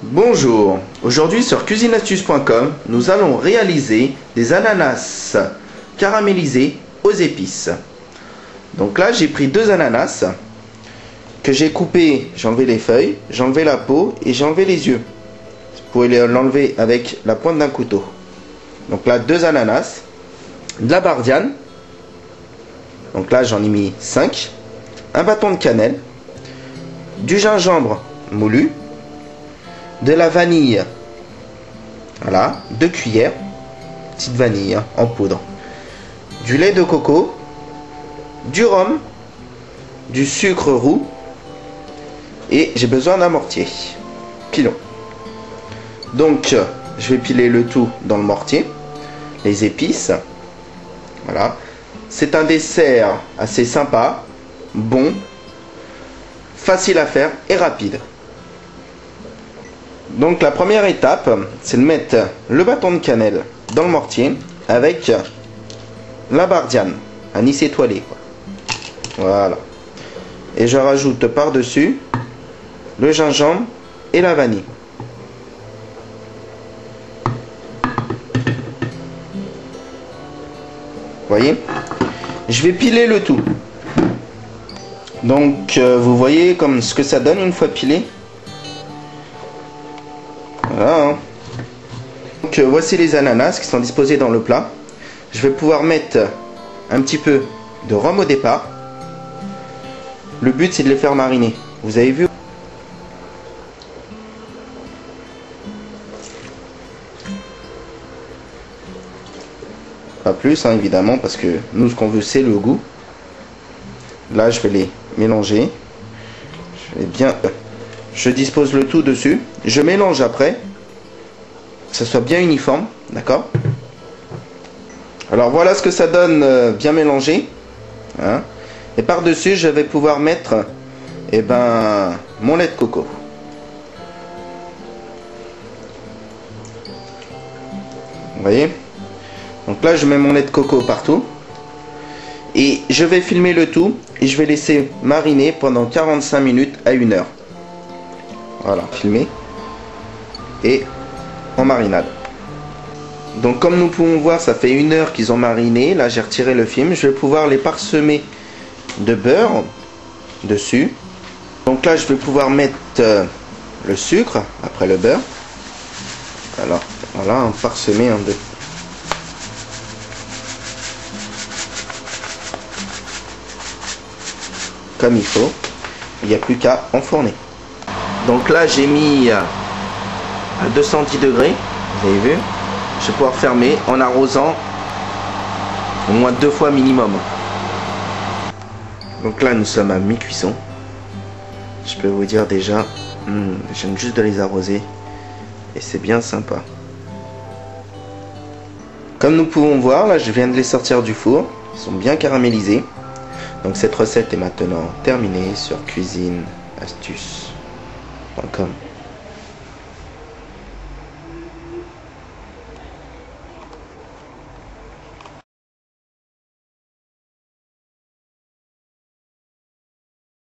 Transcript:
Bonjour, aujourd'hui sur cuisineastuce.com, nous allons réaliser des ananas caramélisés aux épices. Donc là, j'ai pris 2 ananas que j'ai coupés, j'ai enlevé les feuilles, j'ai enlevé la peau et j'ai enlevé les yeux. Vous pouvez l'enlever avec la pointe d'un couteau. Donc là, 2 ananas, de la bardiane, donc là j'en ai mis 5, un bâton de cannelle, du gingembre moulu, de la vanille, voilà, 2 cuillères, petite vanille en poudre, du lait de coco, du rhum, du sucre roux et j'ai besoin d'un mortier. Pilons. Donc je vais piler le tout dans le mortier, les épices, voilà. C'est un dessert assez sympa, bon, facile à faire et rapide. Donc la première étape, c'est de mettre le bâton de cannelle dans le mortier avec la bardiane, anis étoilé. Voilà. Et je rajoute par-dessus le gingembre et la vanille. Voyez, je vais piler le tout. Donc vous voyez comme ce que ça donne une fois pilé. Voilà. Donc voici les ananas qui sont disposés dans le plat. Je vais pouvoir mettre un petit peu de rhum au départ. Le but c'est de les faire mariner. Vous avez vu? Pas plus évidemment, parce que nous ce qu'on veut c'est le goût. Là je vais les mélanger. Je dispose le tout dessus. Je mélange après, que ça soit bien uniforme, d'accord? Alors voilà ce que ça donne bien mélangé, hein? Et par dessus je vais pouvoir mettre mon lait de coco. Vous voyez? Donc là je mets mon lait de coco partout et je vais filmer le tout et je vais laisser mariner pendant 45 minutes à 1 heure. Voilà, filmé et en marinade. Donc comme nous pouvons voir, ça fait 1 heure qu'ils ont mariné. Là j'ai retiré le film, je vais pouvoir les parsemer de beurre dessus. Donc là je vais pouvoir mettre le sucre après le beurre. Alors voilà, parsemé en 2. Comme il faut, il n'y a plus qu'à enfourner. Donc là j'ai mis à 210 degrés, vous avez vu. Je vais pouvoir fermer en arrosant au moins 2 fois minimum. Donc là nous sommes à mi-cuisson. Je peux vous dire déjà, j'aime juste de les arroser et c'est bien sympa. Comme nous pouvons voir, là je viens de les sortir du four, ils sont bien caramélisés. Donc cette recette est maintenant terminée sur cuisineastuce.com.